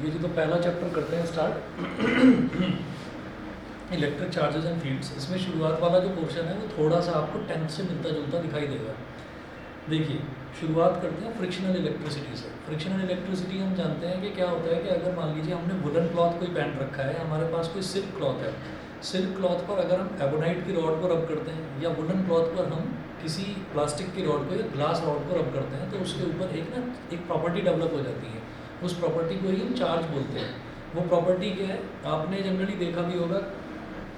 ये जी तो पहला चैप्टर करते हैं start, electric charges and fields. इसमें शुरुआत वाला जो पोर्शन है वो थोड़ा सा आपको टेंथ से मिलता जुलता दिखाई देगा। देखिए, शुरुआत करते हैं फ्रिक्शनल इलेक्ट्रिसिटी से। फ्रिक्शनल इलेक्ट्रिसिटी हम जानते हैं कि क्या होता है कि अगर मान लीजिए हमने वुलन क्लॉथ कोई पहन रखा है, हमारे पास कोई सिल्क क्लॉथ है, सिल्क क्लॉथ पर अगर हम एबोनाइट की रॉड को रब करते हैं या वुलन क्लॉथ पर हम किसी प्लास्टिक की रॉड को या ग्लास रॉड को रब करते हैं, तो उसके ऊपर एक प्रॉपर्टी डेवलप हो जाती है। उस प्रॉपर्टी को ही हम चार्ज बोलते हैं। वो प्रॉपर्टी क्या है, आपने जनरली देखा भी होगा,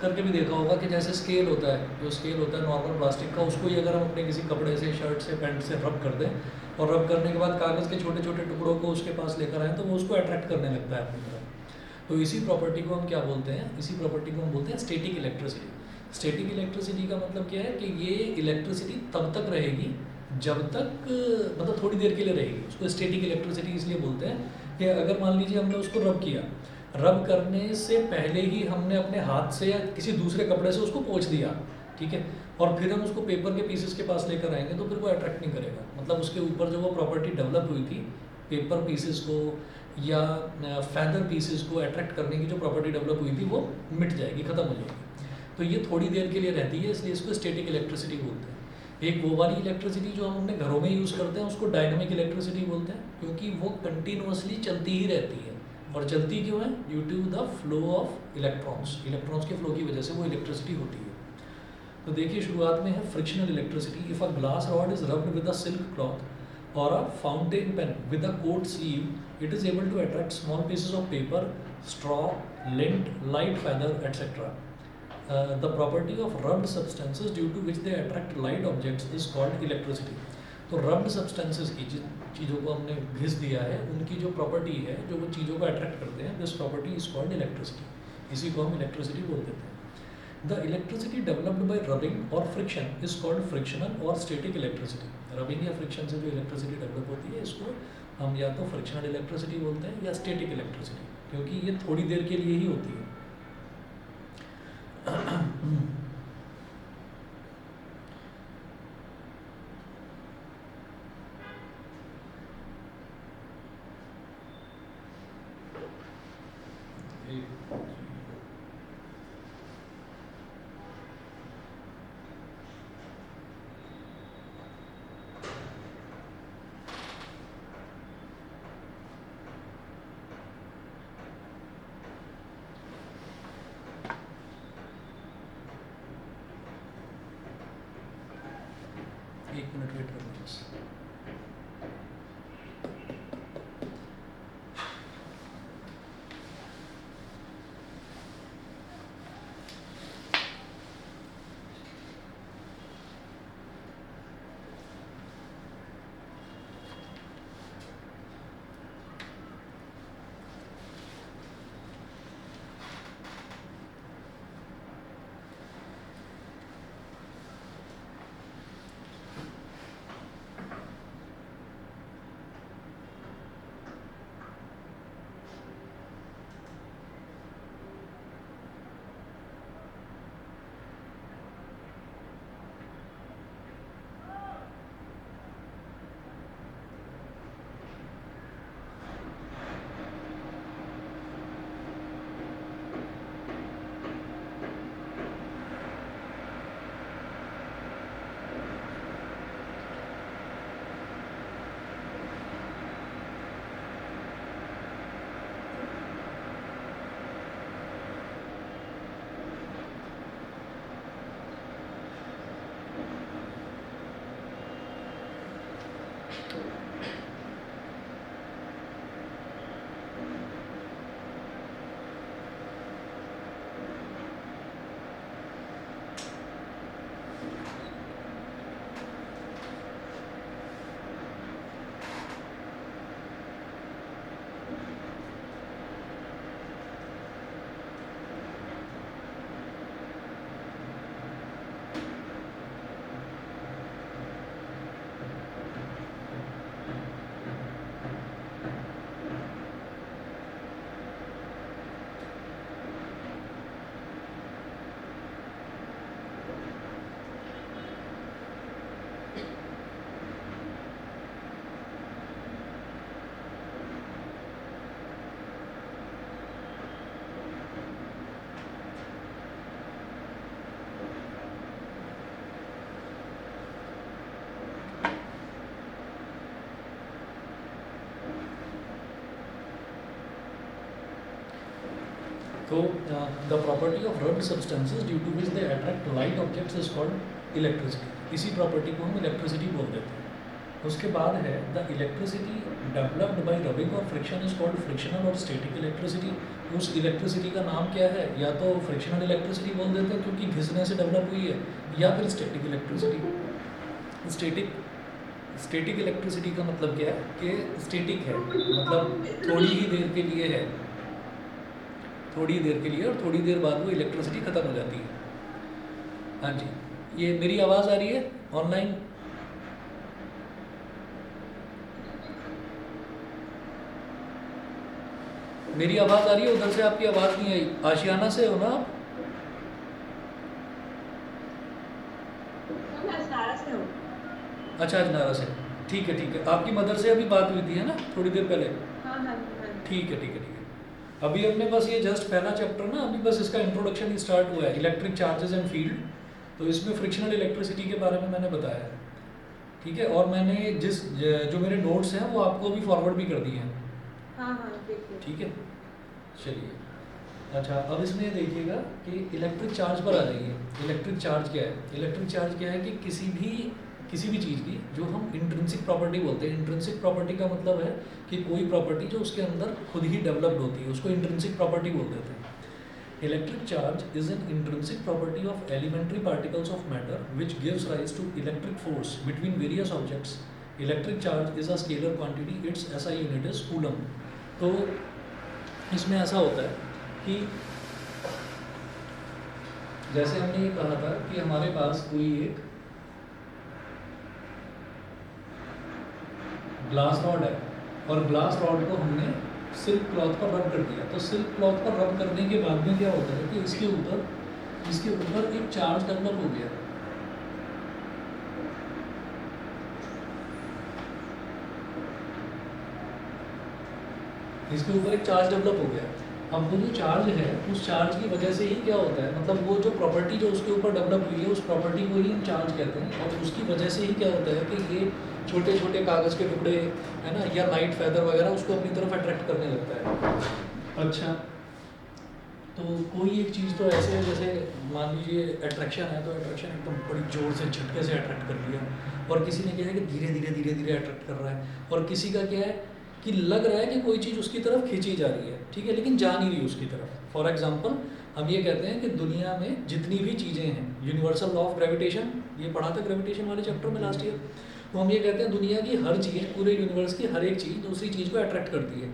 करके भी देखा होगा कि जैसे स्केल होता है, जो स्केल होता है नॉर्मल प्लास्टिक का, उसको ही अगर हम अपने किसी कपड़े से, शर्ट से, पैंट से रब कर दें और रब करने के बाद कागज़ के छोटे छोटे टुकड़ों को उसके पास लेकर आएँ, तो वो उसको अट्रैक्ट करने लगता है अपनी तरफ। तो इसी प्रॉपर्टी को हम क्या बोलते हैं, इसी प्रॉपर्टी को हम बोलते हैं स्टैटिक इलेक्ट्रिसिटी। स्टैटिक इलेक्ट्रिसिटी का मतलब क्या है कि ये इलेक्ट्रिसिटी तब तक रहेगी जब तक, मतलब थोड़ी देर के लिए रहेगी। उसको स्टैटिक इलेक्ट्रिसिटी इसलिए बोलते हैं कि अगर मान लीजिए हमने उसको रब किया, रब करने से पहले ही हमने अपने हाथ से या किसी दूसरे कपड़े से उसको पोंछ दिया, ठीक है, और फिर हम उसको पेपर के पीसेस के पास लेकर आएंगे, तो फिर वो अट्रैक्ट नहीं करेगा। मतलब उसके ऊपर जो वो प्रॉपर्टी डेवलप हुई थी, पेपर पीसेस को या फैदर पीसेस को अट्रैक्ट करने की जो प्रॉपर्टी डेवलप हुई थी, वो मिट जाएगी, ख़त्म हो जाएगी। तो ये थोड़ी देर के लिए रहती है, इसलिए इसको स्टैटिक इलेक्ट्रिसिटी बोलते हैं। एक वो वाली इलेक्ट्रिसिटी जो हम अपने घरों में यूज़ करते हैं, उसको डायनामिक इलेक्ट्रिसिटी बोलते हैं, क्योंकि वो कंटिन्यूसली चलती ही रहती है। और चलती क्यों है? Due to the flow of electrons. Electrons के फ्लो की वजह से वो इलेक्ट्रिसिटी होती है। तो देखिए, शुरुआत में है frictional electricity. If a glass rod is rubbed with a silk cloth और a fountain pen with a coat sleeve, it is able to attract small pieces of paper, straw, lint, light feather, etc. The property of rubbed substances due to which they attract light objects is called electricity. तो rubbed substances की, जिन चीज़ों को हमने घिस दिया है, उनकी जो प्रॉपर्टी है, जो वो चीज़ों को अट्रैक्ट करते हैं, this property is called electricity. इसी को हम इलेक्ट्रिसिटी बोल देते हैं। The electricity developed by rubbing और फ्रिक्शन इज कॉल्ड फ्रिक्शनल और स्टैटिक इलेक्ट्रिसिटी। रबिंग या फ्रिक्शन से जो इलेक्ट्रिसिटी डेवलप होती है, इसको हम या तो फ्रिक्शनल इलेक्ट्रिसिटी बोलते हैं या स्टैटिक इलेक्ट्रिसिटी, क्योंकि ये थोड़ी देर के लिए ही होती है। एक मिनट वेट करना बस। तो the property of rubbed substances due to which they attract light objects is called electricity. इसी प्रॉपर्टी को हम इलेक्ट्रिसिटी बोल देते हैं। उसके बाद है the electricity developed by rubbing और फ्रिक्शन इज कॉल्ड फ्रिक्शनल और स्टैटिक इलेक्ट्रिसिटी। उस इलेक्ट्रिसिटी का नाम क्या है? या तो फ्रिक्शनल इलेक्ट्रिसिटी बोल देते हैं क्योंकि घिसने से डेवलप हुई है, या फिर स्टैटिक इलेक्ट्रिसिटी। स्टैटिक इलेक्ट्रिसिटी का मतलब क्या है कि स्टैटिक है, मतलब थोड़ी ही देर के लिए है, थोड़ी देर के लिए, और थोड़ी देर बाद वो इलेक्ट्रिसिटी ख़त्म हो जाती है। हाँ जी, ये मेरी आवाज़ आ रही है ऑनलाइन? मेरी आवाज़ आ रही है? उधर से आपकी आवाज़ नहीं आई। आशियाना से हो ना आप? अच्छा, अजनारा से। ठीक है ठीक है। आपकी मदर से अभी बात हुई थी है ना, थोड़ी देर पहले? ठीक है ठीक है ठीक है। अभी हमने बस ये जस्ट पहला चैप्टर ना, अभी बस इसका इंट्रोडक्शन ही स्टार्ट हुआ है, इलेक्ट्रिक चार्जेस एंड फील्ड। तो इसमें फ्रिक्शनल इलेक्ट्रिसिटी के बारे में मैंने बताया है, ठीक है। और मैंने जो मेरे नोट्स हैं वो आपको अभी फॉरवर्ड भी कर दिए हैं। ठीक है, चलिए। अच्छा, अब इसमें देखिएगा कि इलेक्ट्रिक चार्ज पर आ जाइए। इलेक्ट्रिक चार्ज क्या है? इलेक्ट्रिक चार्ज क्या है कि किसी भी चीज़ की जो हम इंट्रिंसिक प्रॉपर्टी बोलते हैं। इंट्रिंसिक प्रॉपर्टी का मतलब है कि कोई प्रॉपर्टी जो उसके अंदर खुद ही डेवलप्ड होती है, उसको इंट्रिंसिक प्रॉपर्टी बोल देते हैं। Electric charge is an intrinsic property of elementary particles of matter which gives rise to electric force between various objects. Electric charge is a scalar quantity, its SI unit is coulomb. तो इसमें ऐसा होता है कि जैसे हमने ये कहा था कि हमारे पास कोई एक ग्लास रॉड है, और ग्लास रॉड को हमने सिल्क क्लॉथ पर रब कर दिया। तो सिल्क क्लॉथ पर रब करने के बाद में क्या होता है कि इसके ऊपर एक चार्ज डेवलप हो गया। इसके ऊपर एक चार्ज डेवलप हो गया। अब वो जो चार्ज है, उस चार्ज की वजह से ही क्या होता है, मतलब वो जो प्रॉपर्टी जो उसके ऊपर डेवलप हुई है, उस प्रॉपर्टी को ही हम चार्ज कहते हैं। और उसकी वजह से ही क्या होता है कि ये छोटे छोटे कागज़ के टुकड़े है ना, या लाइट फैदर वगैरह उसको अपनी तरफ अट्रैक्ट करने लगता है। अच्छा, तो कोई एक चीज़ तो ऐसे है, जैसे मान लीजिए अट्रैक्शन है, तो अट्रैक्शन एकदम बड़ी ज़ोर से झटके से अट्रैक्ट कर लिया, और किसी ने क्या है कि धीरे धीरे अट्रैक्ट कर रहा है, और किसी का क्या है कि लग रहा है कि कोई चीज़ उसकी तरफ खींची जा रही है, ठीक है, लेकिन जा नहीं रही उसकी तरफ। फॉर एग्जांपल हम ये कहते हैं कि दुनिया में जितनी भी चीज़ें हैं, यूनिवर्सल लॉ ऑफ ग्रेविटेशन, ये पढ़ा था ग्रेविटेशन वाले चैप्टर में लास्ट ईयर। तो हम ये कहते हैं दुनिया की हर चीज़, पूरे यूनिवर्स की हर एक चीज़ दूसरी चीज़ को अट्रैक्ट करती है।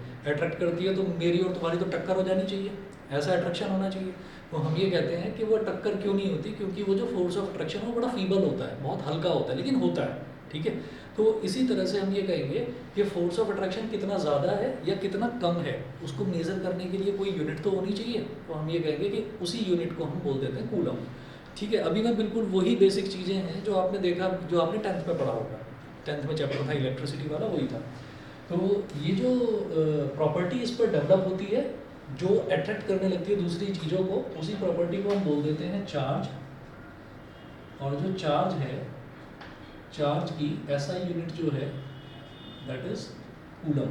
तो मेरी और तुम्हारी तो टक्कर हो जानी चाहिए, ऐसा अट्रैक्शन होना चाहिए। तो हम ये कहते हैं कि वो टक्कर क्यों नहीं होती, क्योंकि वो जो फोर्स ऑफ अट्रैक्शन है वो बड़ा फीबल होता है, बहुत हल्का होता है, लेकिन होता है, ठीक है। तो इसी तरह से हम ये कहेंगे कि फोर्स ऑफ अट्रैक्शन कितना ज़्यादा है या कितना कम है, उसको मेज़र करने के लिए कोई यूनिट तो होनी चाहिए। तो हम ये कहेंगे कि उसी यूनिट को हम बोल देते हैं कूलम, ठीक है। अभी मैं बिल्कुल वही बेसिक चीज़ें हैं जो आपने देखा, जो आपने 10th में पढ़ा होगा। 10th में चैप्टर था इलेक्ट्रिसिटी वाला, वही था। तो ये जो प्रॉपर्टी इस पर डेवलप होती है, जो अट्रैक्ट करने लगती है दूसरी चीज़ों को, उसी प्रॉपर्टी को हम बोल देते हैं चार्ज। और जो चार्ज है, चार्ज की SI यूनिट जो है दैट इज कूलम,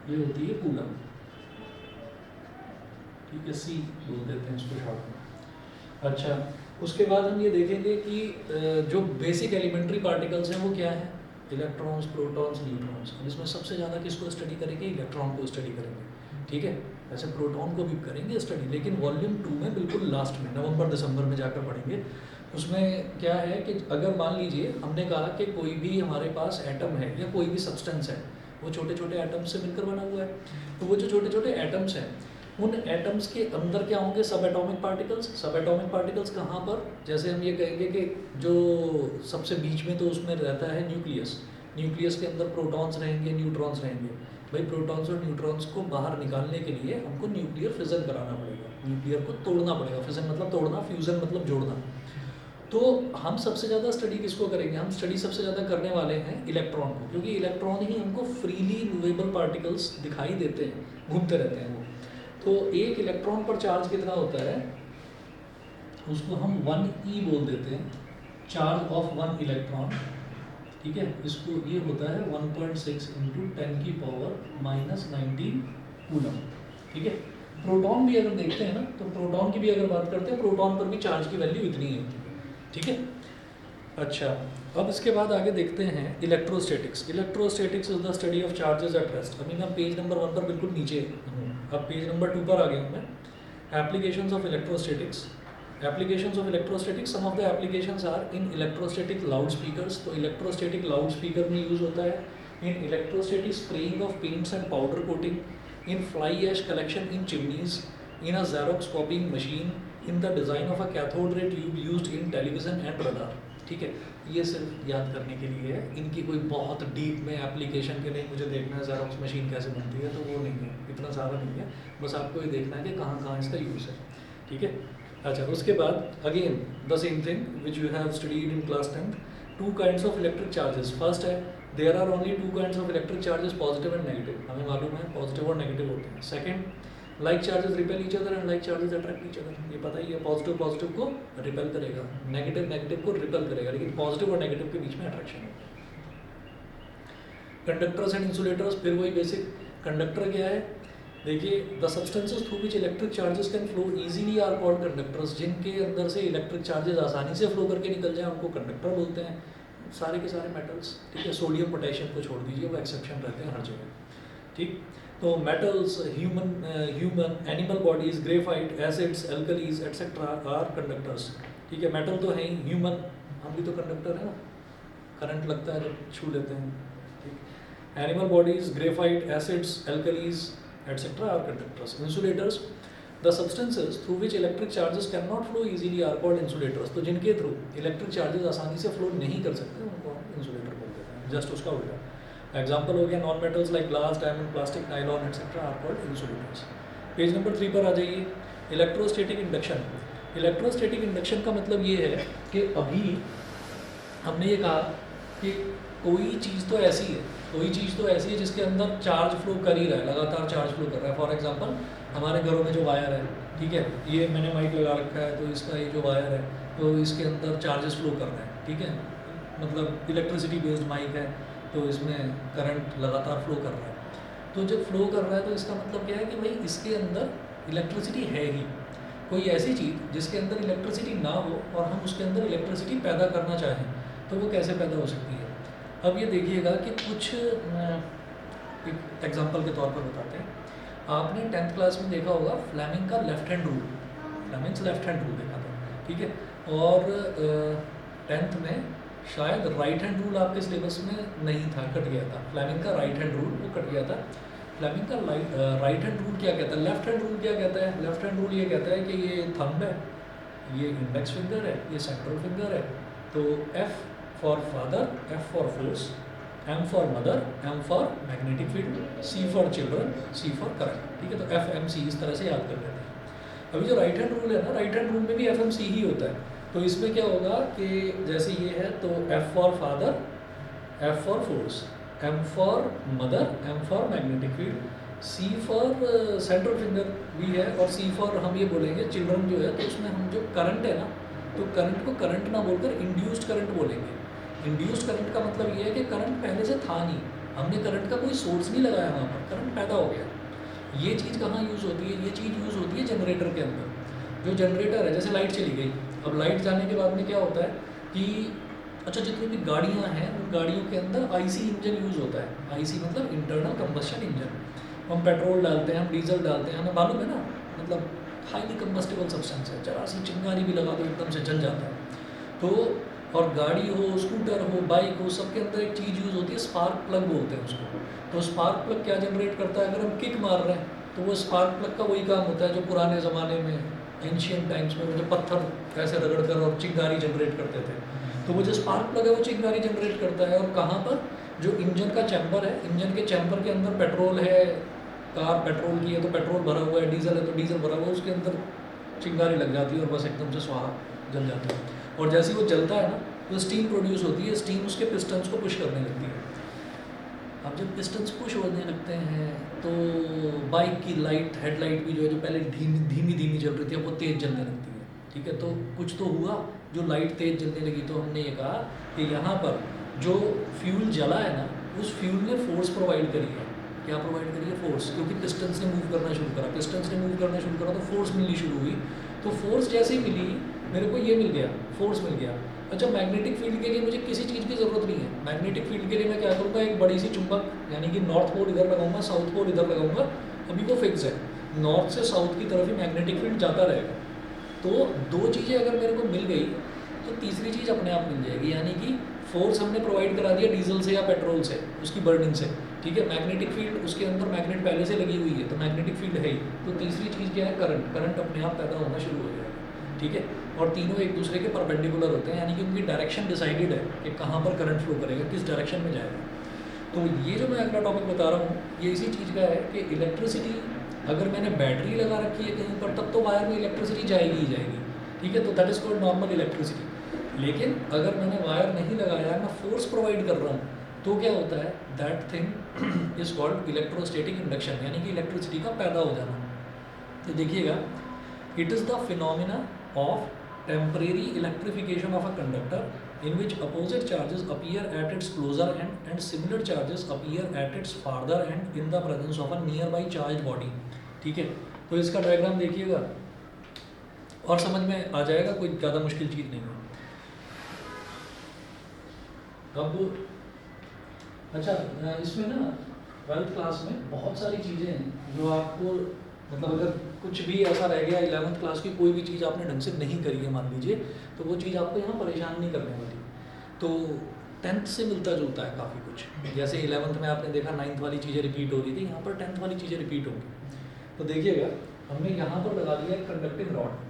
ये होती है कूलम, ठीक है, C बोल देते हैं इसको शॉर्ट में। अच्छा, उसके बाद हम ये देखेंगे कि जो बेसिक एलिमेंट्री पार्टिकल्स हैं वो क्या है, इलेक्ट्रॉन्स, प्रोटॉन्स, न्यूट्रॉन्स। और इसमें सबसे ज़्यादा किसको स्टडी करेंगे? इलेक्ट्रॉन को स्टडी करेंगे, ठीक है। वैसे प्रोटॉन को भी करेंगे स्टडी, लेकिन वॉल्यूम 2 में बिल्कुल लास्ट में नवंबर दिसंबर में जाकर पढ़ेंगे। उसमें क्या है कि अगर मान लीजिए हमने कहा कि कोई भी हमारे पास एटम है या कोई भी सब्सटेंस है, वो छोटे छोटे एटम्स से मिलकर बना हुआ है। तो वो जो छोटे छोटे एटम्स हैं, उन एटम्स के अंदर क्या होंगे? सब एटॉमिक पार्टिकल्स। सब एटॉमिक पार्टिकल्स कहाँ पर? जैसे हम ये कहेंगे कि जो सबसे बीच में, तो उसमें रहता है न्यूक्लियस। न्यूक्लियस के अंदर प्रोटॉन्स रहेंगे, न्यूट्रॉन्स रहेंगे। भाई प्रोटॉन्स और न्यूट्रॉन्स को बाहर निकालने के लिए हमको न्यूक्लियर फिजन कराना पड़ेगा, न्यूक्लियर को तोड़ना पड़ेगा। फिजन मतलब तोड़ना, फ्यूजन मतलब जोड़ना। तो हम सबसे ज़्यादा स्टडी किसको करेंगे? हम स्टडी सबसे ज़्यादा करने वाले हैं इलेक्ट्रॉन को, क्योंकि इलेक्ट्रॉन ही हमको फ्रीली मूवेबल पार्टिकल्स दिखाई देते हैं, घूमते रहते हैं वो। तो एक इलेक्ट्रॉन पर चार्ज कितना होता है? उसको हम 1e बोल देते हैं, चार्ज ऑफ 1 इलेक्ट्रॉन, ठीक है। इसको ये होता है 1.6 × 10⁻⁻19 कूलम, ठीक है। प्रोटॉन भी अगर देखते हैं ना, तो प्रोटॉन की भी अगर बात करते हैं, प्रोटॉन पर भी चार्ज की वैल्यू इतनी ही होती है, ठीक है। अच्छा, अब इसके बाद आगे देखते हैं electrostatics. Electrostatics is the study of charges at rest. अभी मैं पेज नंबर 1 पर बिल्कुल नीचे हूँ, अब पेज नंबर 2 पर आ गया हूँ मैं। Applications of electrostatics. Applications of electrostatics, some of the applications are in electrostatic loud speakers, तो इलेक्ट्रोस्टैटिक लाउड स्पीकर में यूज़ होता है। In electrostatic spraying of paints and powder coating, in fly ash collection in chimneys, in a Xerox copying machine, in the design of a cathode ray tube used in television and radar, ठीक है। ये सिर्फ याद करने के लिए है, इनकी कोई बहुत डीप में एप्लीकेशन के नहीं मुझे देखना है जेरोक्स मशीन कैसे बनती है, तो वो नहीं है, इतना ज़्यादा नहीं है, बस आपको ये देखना है कि कहाँ कहाँ इसका यूज़ है, ठीक है। अच्छा, उसके बाद again the same thing which you have studied in class 10th, two kinds of electric charges. First है there are only two kinds of electric charges, positive and negative, हमें मालूम है पॉजिटिव और नेगेटिव होते हैं। Second, like charges repel each other and like charges attract each other, ये पता ही है, पॉजिटिव पॉजिटिव को रिपेल करेगा, नेगेटिव नेगेटिव को रिपेल करेगा, लेकिन पॉजिटिव और नेगेटिव के बीच में अट्रैक्शन होता है। कंडक्टर्स एंड इंसुलेटर्स, फिर वही बेसिक, कंडक्टर क्या है, देखिए the substances through which electric charges can flow easily are called conductors, जिनके अंदर से इलेक्ट्रिक चार्जेस आसानी से फ्लो करके निकल जाए उनको कंडक्टर बोलते हैं। सारे के सारे मेटल्स, ठीक है, सोडियम पोटेशियम को छोड़ दीजिए, वो एक्सेप्शन रहते हैं हर जगह, ठीक। तो metals, human animal bodies, graphite, acids, alkalis etcetera are conductors, ठीक है। मेटल तो है ही, ह्यूमन हम भी तो कंडक्टर है ना, करंट लगता है जब छू लेते हैं, ठीक। Animal bodies, graphite, acids, alkalis etcetera are conductors. Insulators, the substances through which electric charges can not flow easily are called insulators, तो जिनके थ्रू इलेक्ट्रिक चार्जेस आसानी से फ्लो नहीं कर सकते उनको हम इंसुलेटर बोलते हैं, जस्ट उसका उल्टा। एग्जाम्पल हो गया non metals like glass, diamond, plastic, nylon etcetera are called insulators. Page number 3 पर आ जाइए, इलेक्ट्रोस्टैटिक इंडक्शन। इलेक्ट्रोस्टैटिक इंडक्शन का मतलब ये है कि अभी हमने ये कहा कि कोई चीज़ तो ऐसी है, कोई चीज़ तो ऐसी है जिसके अंदर चार्ज फ्लो कर ही रहा है, लगातार चार्ज फ्लो कर रहा है। फॉर एग्जांपल हमारे घरों में जो वायर है, ठीक है, ये मैंने माइक लगा रखा है, तो इसका ये जो वायर है तो इसके अंदर चार्जेस फ्लो कर रहे हैं, ठीक है, मतलब इलेक्ट्रिसिटी बेस्ड माइक है, तो इसमें करंट लगातार फ्लो कर रहा है। तो जब फ्लो कर रहा है तो इसका मतलब क्या है कि भाई इसके अंदर इलेक्ट्रिसिटी है ही। कोई ऐसी चीज़ जिसके अंदर इलेक्ट्रिसिटी ना हो और हम उसके अंदर इलेक्ट्रिसिटी पैदा करना चाहें तो वो कैसे पैदा हो सकती है। अब ये देखिएगा कि कुछ एक एग्जांपल के तौर पर बताते हैं। आपने 10th क्लास में देखा होगा फ्लेमिंग का left hand rule, Fleming's left hand rule देखा था, ठीक है। और 10th में शायद राइट हैंड रूल आपके सिलेबस में नहीं था, कट गया था। फ्लेमिंग का राइट हैंड रूल वो कट गया था। फ्लेमिंग का राइट हैंड रूल क्या कहता है, लेफ्ट हैंड रूल क्या कहता है। लेफ्ट हैंड रूल ये कहता है कि ये थंब है, ये इंडेक्स फिंगर है, ये सेंट्रल फिंगर है, तो F for father, F for force, M for mother, M for magnetic field, C for children, C for current, ठीक है। तो FMC इस तरह से याद कर लेते हैं। अभी जो राइट हैंड रूल है ना, राइट हैंड रूल में भी FMC ही होता है। तो इसमें क्या होगा कि जैसे ये है तो F for father, F for force, M for mother, M for magnetic field, C for central finger भी है, और C फॉर हम ये बोलेंगे चिल्ड्रन जो है। तो उसमें हम जो करंट है ना, तो करंट को करंट ना बोलकर इंड्यूस्ड करंट बोलेंगे। इंड्यूस्ड करंट का मतलब ये है कि करंट पहले से था नहीं, हमने करंट का कोई सोर्स नहीं लगाया, वहाँ पर करंट पैदा हो गया। ये चीज़ कहाँ यूज़ होती है, ये चीज़ यूज़ होती है जनरेटर के अंदर। जो जनरेटर है, जैसे लाइट चली गई, अब लाइट जाने के बाद में क्या होता है कि अच्छा जितनी भी गाड़ियाँ हैं उन गाड़ियों के अंदर IC इंजन यूज़ होता है। IC मतलब इंटरनल कंबस्शन इंजन। हम पेट्रोल डालते हैं, हम डीजल डालते हैं, हमें मालूम है ना, मतलब हाईली कंबस्टेबल सब्सटेंस है, जरा सी चिंगारी भी लगा दो एकदम से जल जाता है। तो और गाड़ी हो, स्कूटर हो, बाइक हो, सबके अंदर एक चीज़ यूज़ होती है, स्पार्क प्लग बोलते हैं उसको। तो स्पार्क प्लग क्या जनरेट करता है, अगर हम किक मार रहे हैं तो वो स्पार्क प्लग का वही काम होता है जो पुराने ज़माने में एंशियंट टाइम्स में वो जो पत्थर ऐसे रगड़ कर और चिंगारी जनरेट करते थे। तो वो जो स्पार्क प्लग है वो चिंगारी जनरेट करता है। और कहाँ पर, जो इंजन का चैम्बर है, इंजन के चैम्बर के अंदर पेट्रोल है, कार पेट्रोल की है तो पेट्रोल भरा हुआ है, डीजल है तो डीजल भरा हुआ है, उसके अंदर चिंगारी लग जाती है और बस एकदम से स्वाहा जल जाता है। और जैसे ही वो जलता है ना तो स्टीम प्रोड्यूस होती है, स्टीम उसके पिस्टन्स को पुश करने लगती है। अब जब पिस्टन्स पुश होने लगते हैं तो बाइक की लाइट, हेडलाइट भी जो है, जो पहले धीमी धीमी जल रही थी, अब वो तेज़ जलने लगती है, ठीक है। तो कुछ तो हुआ, जो लाइट तेज़ जलने लगी, तो हमने ये कहा कि यहाँ पर जो फ्यूल जला है ना, उस फ्यूल ने फोर्स प्रोवाइड करी है। क्या प्रोवाइड करी है? फोर्स, क्योंकि पिस्टन्स ने मूव करना शुरू करा, पिस्टन्स ने मूव करना शुरू करा तो फोर्स मिलनी शुरू हुई। तो फोर्स जैसे ही मिली मेरे को ये मिल गया, फोर्स मिल गया। अच्छा, मैग्नेटिक फील्ड के लिए मुझे किसी चीज़ की ज़रूरत नहीं है। मैग्नेटिक फील्ड के लिए मैं क्या करूँगा, एक बड़ी सी चुंबक यानी कि नॉर्थ पोल इधर लगाऊंगा, साउथ पोल इधर लगाऊंगा। अभी वो फिक्स है, नॉर्थ से साउथ की तरफ ही मैग्नेटिक फील्ड जाता रहेगा। तो दो चीज़ें अगर मेरे को मिल गई तो तीसरी चीज़ अपने आप मिल जाएगी, यानी कि फोर्स हमने प्रोवाइड करा दिया डीजल से या पेट्रोल से, उसकी बर्निंग से, ठीक है। मैग्नेटिक फील्ड उसके अंदर मैग्नेट पहले से लगी हुई है तो मैग्नेटिक फील्ड है ही। तो तीसरी चीज़ क्या है? करंट। करंट अपने आप पैदा होना शुरू हो जाएगा, ठीक है। और तीनों एक दूसरे के परपेंडिकुलर होते हैं, यानी कि उनकी डायरेक्शन डिसाइडेड है कि कहाँ पर करंट फ्लो करेगा, किस डायरेक्शन में जाएगा। तो ये जो मैं अगला टॉपिक बता रहा हूँ ये इसी चीज़ का है कि इलेक्ट्रिसिटी अगर मैंने बैटरी लगा रखी है कहीं पर तब तो वायर में इलेक्ट्रिसिटी जाएगी ही जाएगी, ठीक है। तो that is called normal electricity. लेकिन अगर मैंने वायर नहीं लगाया है, मैं फोर्स प्रोवाइड कर रहा हूँ, तो क्या होता है? That thing is called electrostatic induction, यानी कि इलेक्ट्रिसिटी का पैदा हो जाना। तो देखिएगा, it is the phenomena of temporary electrification of a conductor in which opposite charges appear at its closer end and similar charges appear at its farther end in the presence of a nearby charged body, ठीक है। तो इसका diagram देखिएगा और समझ में आ जाएगा, कोई ज़्यादा मुश्किल चीज़ नहीं है। अब अच्छा, इसमें ना 12th क्लास में बहुत सारी चीज़ें हैं जो आपको मतलब अगर कुछ भी ऐसा रह गया 11th क्लास की कोई भी चीज़ आपने ढंग से नहीं करी है मान लीजिए, तो वो चीज़ आपको यहाँ परेशान नहीं करने वाली। तो 10th से मिलता जुलता है काफ़ी कुछ, जैसे 11th में आपने देखा 9th वाली चीज़ें रिपीट हो रही थी, यहाँ पर 10th वाली चीज़ें रिपीट होंगी। तो देखिएगा, हमने यहाँ पर लगा दिया एक कंडक्टिंग रॉड,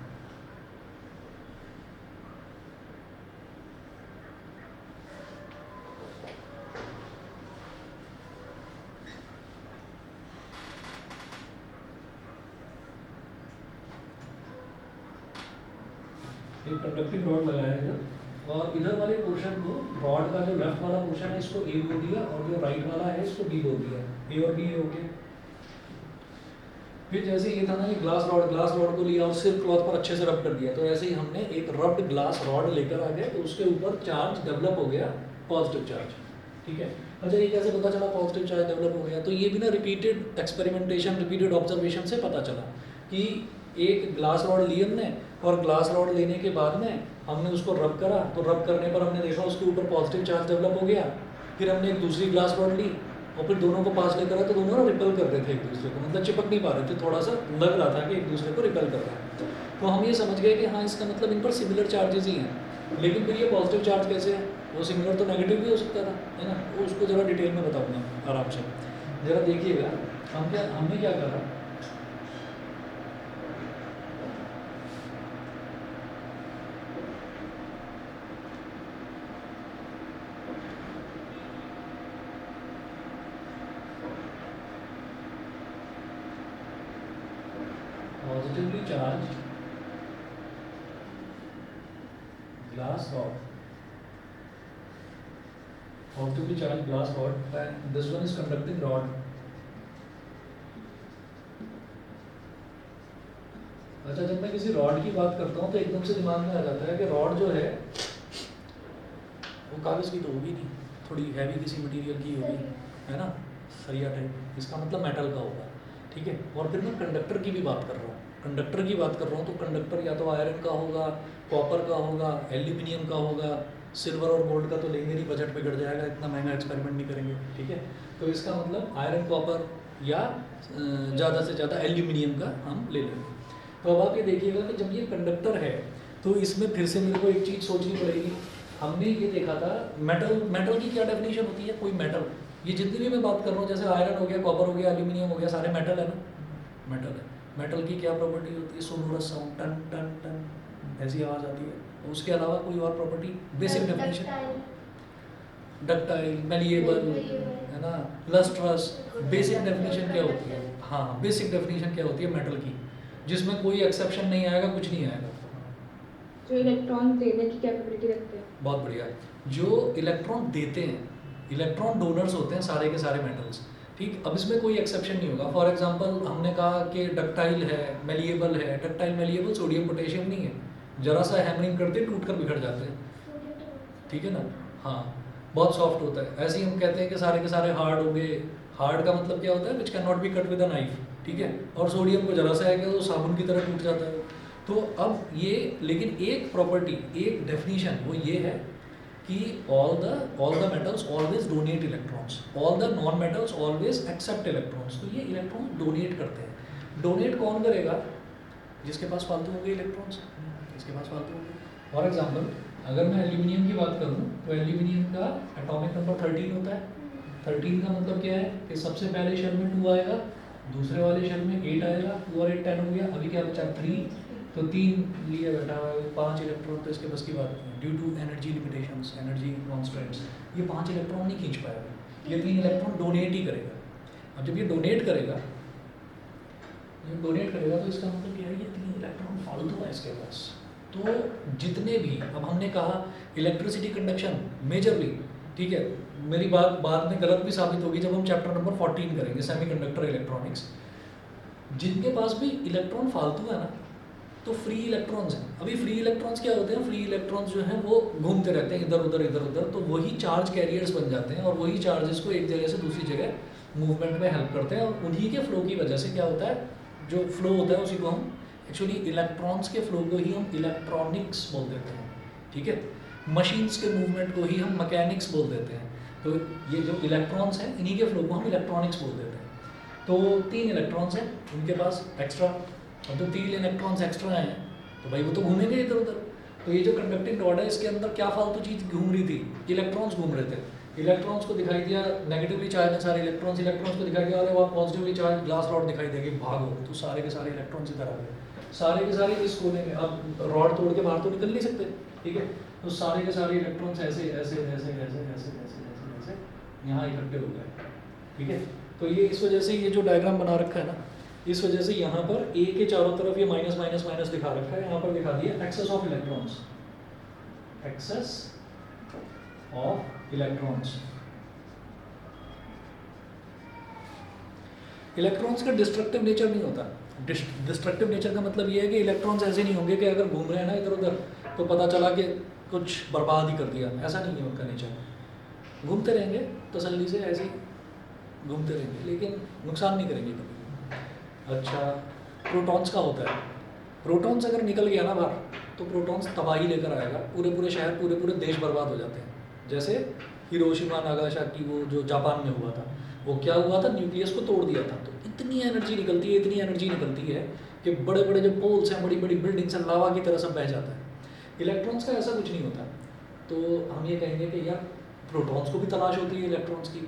एक कंडक्टिंग रॉड लगाया है और इधर वाले पोर्शन को, रॉड का जो लेफ्ट वाला पोर्शन है इसको ए बोल दिया और जो राइट वाला है इसको बी बोल दिया। ए और बी हो गया। फिर जैसे ये था ना कि ग्लास रॉड को लिया और सिर्फ क्लॉथ पर अच्छे से रब कर दिया, तो ऐसे ही हमने एक रब्ड ग्लास रॉड लेकर आ गए तो उसके ऊपर चार्ज डेवलप हो गया, पॉजिटिव चार्ज, ठीक है। अच्छा, ये कैसे पता चला पॉजिटिव चार्ज डेवलप हो गया? तो ये भी ना रिपीटेड एक्सपेरिमेंटेशन, रिपीटेड ऑब्जर्वेशन से पता चला कि एक ग्लास रॉड ली हमने और ग्लास रॉड लेने के बाद में हमने उसको रब करा, तो रब करने पर हमने देखा उसके ऊपर पॉजिटिव चार्ज डेवलप हो गया। फिर हमने एक दूसरी ग्लास रॉड ली और फिर दोनों को पास लेकर आए तो दोनों ना रिपेल कर रहे थे एक दूसरे को, मतलब चिपक नहीं पा रहे थे, थोड़ा सा लग रहा था कि एक दूसरे को रिपेल कर रहा है। तो हम ये समझ गए कि हाँ, इसका मतलब इन पर सिमिलर चार्जेस ही हैं। लेकिन फिर ये पॉजिटिव चार्ज कैसे है? वो सिमिलर तो नेगेटिव भी हो सकता था, है ना। वो उसको ज़रा डिटेल में बताऊँगा आराम से, ज़रा देखिएगा। हमने क्या करा, positively charged glass rod, positively charged glass rod, and this one is conducting rod. अच्छा, जब मैं किसी रॉड की बात करता हूँ तो एकदम से दिमाग में आ जाता है कि रॉड जो है वो कागज़ की तो होगी नहीं, थोड़ी हैवी किसी मटेरियल की होगी, है ना, सरिया टाइप, इसका मतलब मेटल का होगा, ठीक है। और फिर मैं कंडक्टर की भी बात कर रहा हूँ, कंडक्टर की बात कर रहा हूँ तो कंडक्टर या तो आयरन का होगा, कॉपर का होगा, एल्यूमिनियम का होगा, सिल्वर और गोल्ड का तो लेंगे नहीं, बजट बिगड़ जाएगा, इतना महंगा एक्सपेरिमेंट नहीं करेंगे, ठीक है। तो इसका मतलब आयरन, कॉपर या ज़्यादा से ज़्यादा एल्यूमिनियम का हम ले लेंगे। तो अब आप ये देखिएगा कि जब ये कंडक्टर है तो इसमें फिर से मेरे को एक चीज़ सोचनी पड़ेगी। हमने ये देखा था मेटल की क्या डेफिनेशन होती है, कोई मेटल, ये जितनी भी मैं बात कर रहा हूँ, जैसे आयरन हो गया, कॉपर हो गया, एल्यूमिनियम हो गया, सारे मेटल है ना, मेटल है। मेटल की क्या प्रॉपर्टी होती है? सोनोरस साउंड, टन टन टन ऐसी आवाज़ आती है। उसके अलावा कोई और property? Basic definition, ductile, malleable, है ना, लस्ट्रस। बेसिक डेफिनेशन क्या होती है? हाँ, बेसिक डेफिनेशन क्या होती है मेटल की, जिसमें कोई एक्सेप्शन नहीं आएगा, कुछ नहीं आएगा। जो इलेक्ट्रॉन देने की कैपेबिलिटी रखते हैं। बहुत बढ़िया। जो इलेक्ट्रॉन देते हैं, इलेक्ट्रॉन डोनर्स होते हैं सारे के सारे मेटल्स, ठीक। अब इसमें कोई एक्सेप्शन नहीं होगा। फॉर एग्जांपल हमने कहा कि डक्टाइल है, मेलिएबल है। डक्टाइल मेलिएबल सोडियम पोटेशियम नहीं है, जरा सा हैमरिंग करते टूट कर बिखर जाते हैं, ठीक है ना। हाँ, बहुत सॉफ्ट होता है। ऐसे ही हम कहते हैं कि सारे के सारे हार्ड होंगे। हार्ड का मतलब क्या होता है? Which can not be cut with a knife, ठीक है। और सोडियम को जरा सा आएगा तो साबुन की तरह टूट जाता है। तो अब ये, लेकिन एक प्रॉपर्टी, एक डेफिनेशन वो ये है कि all the metals always donate electrons, all the non metals always accept electrons. तो ये इलेक्ट्रॉन डोनेट करते हैं। डोनेट कौन करेगा? जिसके पास फालतू होंगे इलेक्ट्रॉन्स, जिसके पास फालतू होंगे। फॉर एग्जाम्पल अगर मैं एल्यूमिनियम की बात करूँ तो एल्यूमिनियम का एटॉमिक नंबर 13 होता है। 13 का मतलब क्या है कि सबसे पहले शेल में 2 आएगा, दूसरे वाले शेल में 8 आएगा, 2 और 8 10 हो गया। अभी क्या बचा? 3। तो 3 लिए बैठा हुआ है, 5 इलेक्ट्रॉन तो इसके बस की बात नहीं, due to energy limitations, energy constants, ये 5 इलेक्ट्रॉन नहीं खींच पाएगा, ये 3 इलेक्ट्रॉन डोनेट ही करेगा। अब जब ये डोनेट करेगा तो इसका मतलब क्या है? ये 3 इलेक्ट्रॉन फालतू है इसके पास। तो जितने भी, अब हमने कहा इलेक्ट्रिसिटी कंडक्शन मेजरली, ठीक है, मेरी बात बाद में गलत भी साबित होगी जब हम चैप्टर नंबर 14 करेंगे, सेमीकंडक्टर इलेक्ट्रॉनिक्स। जिनके पास भी इलेक्ट्रॉन फालतू है ना, तो फ्री इलेक्ट्रॉन्स हैं। अभी फ्री इलेक्ट्रॉन्स क्या होते हैं? फ्री इलेक्ट्रॉन्स जो हैं वो घूमते रहते हैं इधर उधर, तो वही चार्ज कैरियर्स बन जाते हैं और वही चार्जेस को एक जगह से दूसरी जगह मूवमेंट में हेल्प करते हैं। और उन्हीं के फ्लो की वजह से क्या होता है, जो फ्लो होता है उसी को हम एक्चुअली इलेक्ट्रॉन्स के फ्लो को ही हम इलेक्ट्रॉनिक्स बोल देते हैं, ठीक है। मशीन्स के मूवमेंट को ही हम मैकेनिक्स बोल देते हैं। तो ये जो इलेक्ट्रॉन्स हैं इन्हीं के फ्लो को हम इलेक्ट्रॉनिक्स बोल देते हैं। तो 3 इलेक्ट्रॉन्स हैं उनके पास एक्स्ट्रा, अब तो 3 इलेक्ट्रॉन्स एक्स्ट्रा हैं तो भाई वो तो घूमेंगे इधर उधर। तो ये जो कंडक्टिंग रॉड है इसके अंदर क्या फालतू चीज़ घूम रही थी? इलेक्ट्रॉन्स घूम रहे थे। इलेक्ट्रॉन्स को दिखाई दिया नेगेटिवली चार्ज है सारे इलेक्ट्रॉन्स, इलेक्ट्रॉन्स को दिखाई दिया अरे वहाँ पॉजिटिवली चार्ज ग्लास रॉड दिखाई देगी, भागो, तो सारे के सारे इलेक्ट्रॉन्स इधर आ गए, सारे के सारे इस कोने में। अब रॉड तोड़ के बाहर तो निकल नहीं सकते, ठीक है, तो सारे के सारे इलेक्ट्रॉन्स ऐसे ऐसे ऐसे ऐसे ऐसे ऐसे ऐसे ऐसे यहाँ इकट्ठे हो गए, ठीक है। तो ये इस वजह से ये जो डायग्राम बना रखा है ना, इस वजह से यहाँ पर ए के चारों तरफ ये माइनस माइनस माइनस दिखा रखा है, यहाँ पर दिखा दिया excess of electrons, excess of electrons. Electrons का डिस्ट्रक्टिव नेचर नहीं होता। डिस्ट्रक्टिव नेचर का मतलब ये है कि इलेक्ट्रॉन्स ऐसे नहीं होंगे कि अगर घूम रहे हैं ना इधर उधर तो पता चला कि कुछ बर्बाद ही कर दिया, ऐसा नहीं है उनका नेचर। घूमते रहेंगे तसल्ली से, ऐसे ही घूमते रहेंगे लेकिन नुकसान नहीं करेंगे कभी। अच्छा, प्रोटॉन्स का होता है, प्रोटॉन्स अगर निकल गया ना बाहर तो प्रोटॉन्स तबाही लेकर आएगा, पूरे पूरे शहर पूरे पूरे देश बर्बाद हो जाते हैं। जैसे हिरोशिमा नागासाकी वो जो जापान में हुआ था, वो क्या हुआ था, न्यूक्लियस को तोड़ दिया था। तो इतनी एनर्जी निकलती है, इतनी एनर्जी निकलती है कि बड़े बड़े जो पोल्स हैं, बड़ी बड़ी बिल्डिंग्स हैं, लावा की तरह सब बह जाता है। इलेक्ट्रॉन्स का ऐसा कुछ नहीं होता। तो हम ये कहेंगे कि यार प्रोटॉन्स को भी तलाश होती है इलेक्ट्रॉन्स की,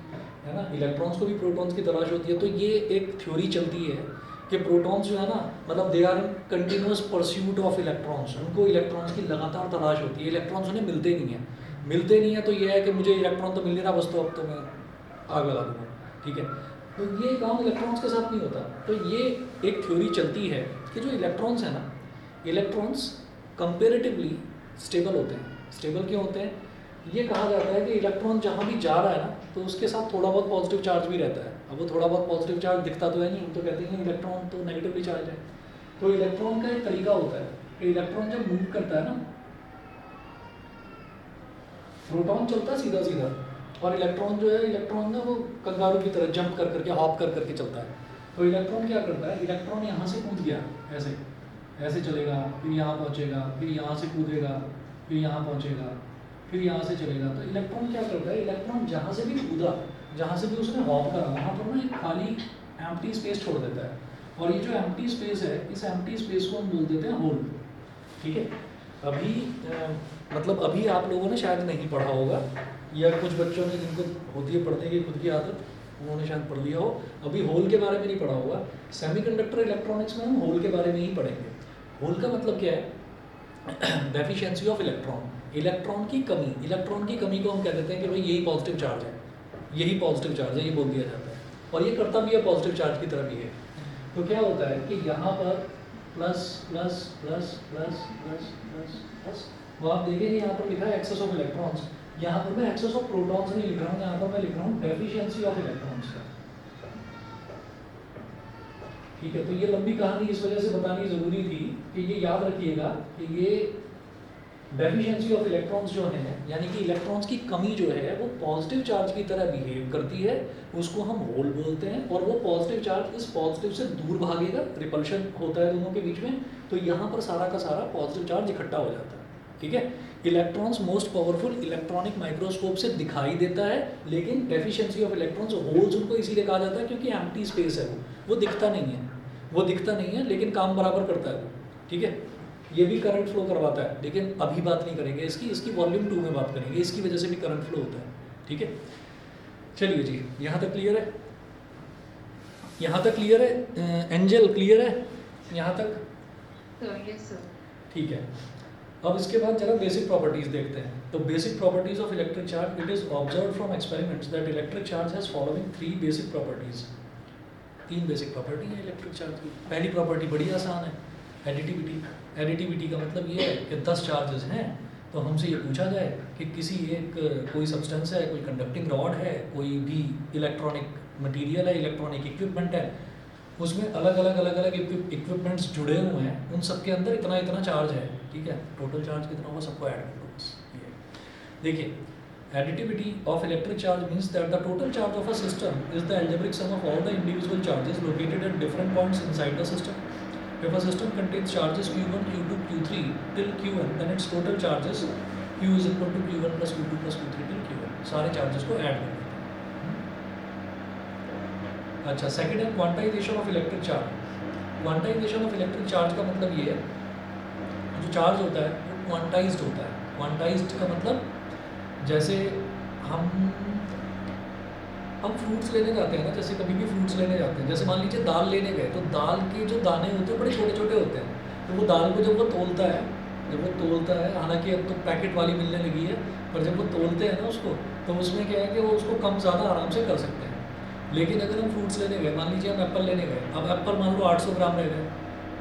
है ना, इलेक्ट्रॉन्स को भी प्रोटॉन्स की तलाश होती है। तो ये एक थ्योरी चलती है कि प्रोटॉन्स जो है ना, मतलब they are in continuous pursuit of electrons, उनको इलेक्ट्रॉन्स की लगातार तलाश होती है, इलेक्ट्रॉन्स उन्हें मिलते नहीं हैं। मिलते नहीं है तो ये है कि मुझे इलेक्ट्रॉन तो मिल नहीं रहा, बस तो अब तो मैं आग लगा दूँगा, ठीक है। तो ये काम इलेक्ट्रॉन्स के साथ नहीं होता। तो ये एक थ्योरी चलती है कि जो इलेक्ट्रॉन्स है ना, इलेक्ट्रॉन्स कंपेरेटिवली स्टेबल होते हैं। स्टेबल क्यों होते हैं? ये कहा जाता है कि इलेक्ट्रॉन जहाँ भी जा रहा है ना तो उसके साथ थोड़ा बहुत पॉजिटिव चार्ज भी रहता है। अब वो थोड़ा बहुत पॉजिटिव चार्ज दिखता तो है नहीं, हम तो कहते हैं इलेक्ट्रॉन तो नेगेटिवली चार्ज है। तो इलेक्ट्रॉन का एक तरीका होता है कि इलेक्ट्रॉन जब मूव करता है ना, प्रोटॉन चलता है सीधा सीधा और इलेक्ट्रॉन जो है, इलेक्ट्रॉन ना वो कंगारू की तरह जंप कर करके, हॉप कर करके चलता है। तो इलेक्ट्रॉन क्या करता है, इलेक्ट्रॉन यहाँ से कूद गया, ऐसे ऐसे चलेगा, फिर यहाँ पहुँचेगा, फिर यहाँ से कूदेगा, फिर यहाँ पहुँचेगा, फिर यहाँ से चलेगा। तो इलेक्ट्रॉन क्या करता है, इलेक्ट्रॉन जहाँ से भी कूदा, जहाँ से भी उसने हॉप करा, वहाँ पर ना एक खाली एम्प्टी स्पेस छोड़ देता है। और ये जो एम्प्टी स्पेस है, इस एम्प्टी स्पेस को हम बोल देते हैं होल, ठीक है। अभी मतलब अभी आप लोगों ने शायद नहीं पढ़ा होगा, या कुछ बच्चों ने जिनको होती है पढ़ने की खुद की आदत, उन्होंने शायद पढ़ लिया हो। अभी होल के बारे में नहीं पढ़ा होगा। सेमीकंडक्टर इलेक्ट्रॉनिक्स में हम होल के बारे में ही पढ़ेंगे। होल का मतलब क्या है, डेफिशिएंसी ऑफ इलेक्ट्रॉन, इलेक्ट्रॉन की कमी। इलेक्ट्रॉन की कमी को हम कह देते हैं कि भाई यही पॉजिटिव चार्ज है, यही पॉजिटिव चार्ज है, ये बोल दिया जाता है। और ये करता भी है पॉजिटिव चार्ज की तरह भी है। तो क्या होता है कि यहाँ पर plus plus plus plus plus plus plus, वो आप देखेंगे यहाँ पर लिखा है एक्सेस ऑफ इलेक्ट्रॉन्स। यहाँ पर मैं एक्सेस ऑफ प्रोटॉन्स नहीं लिख रहा हूँ, यहाँ पर मैं लिख रहा हूँ डेफिशिएंसी ऑफ इलेक्ट्रॉन्स का, ठीक है। तो ये लंबी कहानी इस वजह से बतानी ज़रूरी थी कि ये याद रखिएगा कि ये डेफिशिएंसी ऑफ इलेक्ट्रॉन्स जो है, यानी कि इलेक्ट्रॉन्स की कमी जो है वो पॉजिटिव चार्ज की तरह बिहेव करती है, उसको हम होल बोलते हैं, और वो पॉजिटिव चार्ज इस पॉजिटिव से दूर भागेगा, रिपल्शन होता है दोनों के बीच में, तो यहाँ पर सारा का सारा पॉजिटिव चार्ज इकट्ठा हो जाता है, ठीक है। Electrons most powerful electronic microscope से दिखाई देता है, लेकिन डेफिशिएंसी ऑफ इलेक्ट्रॉन्स, होल्स उनको इसीलिए कहा जाता है क्योंकि एम्प्टी स्पेस है, वो दिखता नहीं है, वो दिखता नहीं है, लेकिन काम बराबर करता है वो, ठीक है। ये भी करंट फ्लो करवाता है, लेकिन अभी बात नहीं करेंगे इसकी वॉल्यूम 2 में बात करेंगे, इसकी वजह से भी करंट फ्लो होता है, ठीक है। चलिए जी, यहाँ तक क्लियर है, यहाँ तक क्लियर है, एंजल क्लियर है यहाँ तक? Yes sir. ठीक है। अब इसके बाद जरा बेसिक प्रॉपर्टीज देखते हैं। तो basic properties of electric charge, it is observe from experiments that electric charge has following 3 basic properties. 3 basic property है इलेक्ट्रिक चार्ज की। पहली प्रॉपर्टी बड़ी आसान है, एडिटिविटी। एडिटिविटी का मतलब ये है कि 10 चार्जेस हैं, तो हमसे ये पूछा जाए कि किसी एक कोई सब्सटेंस है, कोई कंडक्टिंग रॉड है, कोई भी इलेक्ट्रॉनिक मटेरियल है, इलेक्ट्रॉनिक इक्विपमेंट है, उसमें अलग अलग इक्विपमेंट्स जुड़े हुए हैं, उन सब के अंदर इतना इतना चार्ज है, ठीक है। टोटल चार्ज कितना होगा सबको ऐड कर लो बस। ये देखिए, additivity of electric charge means that the total charge of a system is the algebraic sum of all the individual charges located at different points inside the system. If a system contains charges q1, q2, q3 till qn, then its total charges q is equal to q1 plus q2 plus q3 till qn. सारे charges को add कर देते हैं। अच्छा, second है quantization of electric charge. Quantization of electric charge का मतलब ये है, जो चार्ज होता है वो क्वांटाइज्ड होता है। क्वांटाइज्ड का मतलब जैसे हम फ्रूट्स लेने जाते हैं ना, जैसे कभी भी फ्रूट्स लेने जाते हैं, जैसे मान लीजिए दाल लेने गए, तो दाल के जो दाने होते हैं बड़े छोटे छोटे होते हैं, तो वो दाल को जब वो तोलता है, हालांकि अब तो पैकेट वाली मिलने लगी है, पर जब वो तोलते हैं ना उसको, तो उसमें क्या है कि वो उसको कम ज़्यादा आराम से कर सकते हैं। लेकिन अगर हम फ्रूट्स लेने गए, मान लीजिए हम एप्पल लेने गए, अब एप्पल मान लो 800 ग्राम रह गए,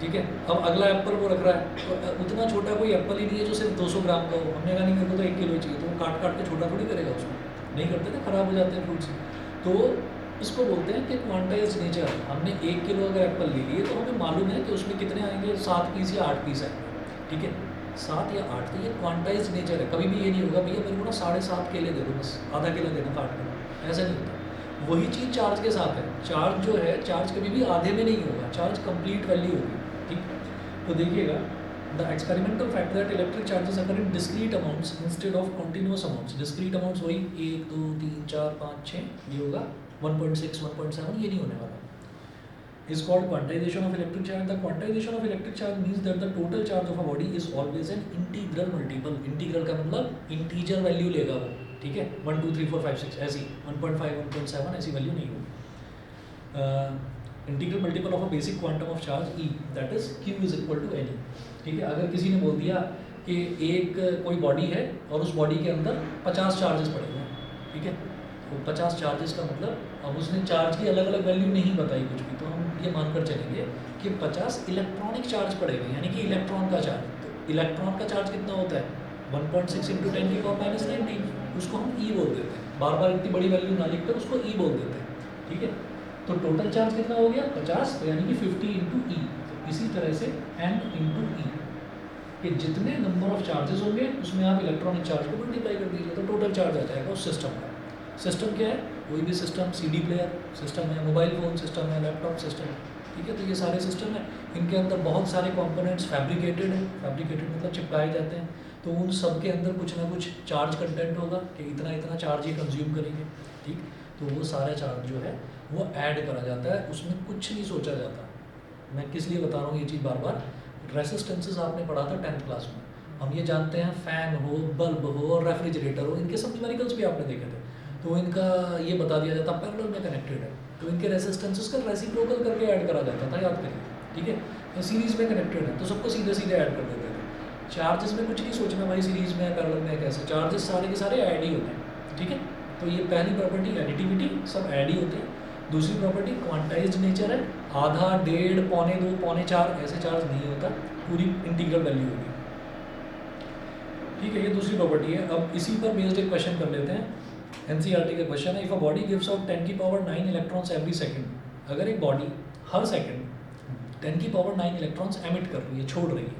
ठीक है। अब अगला एप्पल वो रख रहा है, तो उतना छोटा कोई एप्पल ही नहीं है जो सिर्फ 200 ग्राम का हो। हमने कहा नहीं, मेरे को तो 1 किलो चाहिए, तो वो काट काट के छोटा थोड़ी करेगा उसको, नहीं करते ना, ख़राब हो जाते हैं फ्रूट्स। तो इसको बोलते हैं कि क्वांटाइज नेचर। हमने 1 किलो अगर एप्पल ले लिए, तो हमें मालूम है कि उसमें कितने आएंगे, 7 पीस या 8 पीस आएंगे, ठीक है, 7 या 8। तो ये क्वांटाइज नेचर है। कभी भी ये नहीं होगा भैया मेरे को ना 7.5 केले दे दो, बस आधा केला देना काट कर, ऐसा नहीं होता। वही चीज़ चार्ज के साथ है। चार्ज जो है, चार्ज कभी भी आधे में नहीं होगा, चार्ज कंप्लीट वैल्यू होगी, ठीक। तो देखिएगा, the experimental fact that electric charges occur in discrete amounts instead of continuous amounts. Discrete amounts वही 1 2 3 4 5 6, ये होगा 1.6 1.7, ये नहीं होने वाला। is called quantization of electric charge. The quantization of electric charge means that the total charge of a body is always an integral multiple. Integral का मतलब integer value लेगा वो, ठीक है। 1 2 3 4 5 6 ऐसी 1.5 1.7 ऐसी वैल्यू नहीं होगी। Integral multiple of a basic quantum of charge E, that is Q is equal to NE, ठीक है। अगर किसी ने बोल दिया कि एक कोई बॉडी है और उस बॉडी के अंदर 50 चार्जेस पड़े हुए हैं, ठीक है, तो 50 चार्जेस का मतलब, अब उसने चार्ज की अलग अलग वैल्यू नहीं बताई कुछ भी, तो हम ये मानकर चलेंगे कि 50 इलेक्ट्रॉनिक चार्ज पड़े हुए, यानी कि इलेक्ट्रॉन का चार्ज। तो इलेक्ट्रॉन का चार्ज कितना होता है, 1.6 × 10⁻⁻⁹, उसको हम E बोल देते हैं। बार बार इतनी बड़ी वैल्यू ना लिखकर उसको E बोल देते हैं, ठीक है। तो टोटल चार्ज कितना हो गया 50, तो यानी कि 50 × E। तो इसी तरह से N × E कि जितने नंबर ऑफ चार्जेस होंगे उसमें आप इलेक्ट्रॉनिक चार्ज को मल्टीप्लाई कर दीजिए, तो टोटल चार्ज आ जाएगा उस सिस्टम का। सिस्टम क्या है, कोई भी सिस्टम, CD प्लेयर सिस्टम है, मोबाइल फ़ोन सिस्टम है, लैपटॉप सिस्टम है, ठीक है। तो ये सारे सिस्टम है, इनके अंदर बहुत सारे कंपोनेंट्स फैब्रिकेटेड है। फैब्रिकेटेड मतलब चिपकाए जाते हैं, तो उन सब के अंदर कुछ ना कुछ चार्ज कंटेंट होगा कि इतना इतना चार्ज ये कंज्यूम करेंगे, ठीक। तो वो सारा चार्ज जो है वो ऐड करा जाता है, उसमें कुछ नहीं सोचा जाता। मैं किस लिए बता रहा हूँ ये चीज़ बार बार, रेसिस्टेंसेस आपने पढ़ा था 10th क्लास में। हम ये जानते हैं फैन हो, बल्ब हो और रेफ्रिजरेटर हो, इनके सब न्यूमेरिकल्स भी आपने देखे थे, तो इनका ये बता दिया जाता पैरेलल में कनेक्टेड है, तो इनके रेसिस्टेंसेस का रेसिप्रोकल करके ऐड करा जाता था, याद करिए, ठीक है। तो सीरीज़ में कनेक्टेड है तो सबको सीधे सीधे ऐड कर देते थे। चार्जेस में कुछ नहीं सोचना भाई सीरीज़ में पैरेलल में कैसे, चार्जेस सारे के सारे ऐड ही होते हैं, ठीक है। तो ये पहली प्रॉपर्टी एडिटिविटी, सब ऐड ही होते हैं। दूसरी प्रॉपर्टी क्वांटाइज्ड नेचर है, आधा, 1.5, पौने 2, पौने 4 ऐसे चार्ज नहीं होता, पूरी इंटीग्रल वैल्यू होगी, ठीक है। ये दूसरी प्रॉपर्टी है। अब इसी पर बेस्ड एक क्वेश्चन कर लेते हैं, NCERT का क्वेश्चन है। If a body gives out 10⁹ electrons every second, अगर एक बॉडी हर सेकंड 10⁹ इलेक्ट्रॉन्स एमिट कर रही है, छोड़ रही है,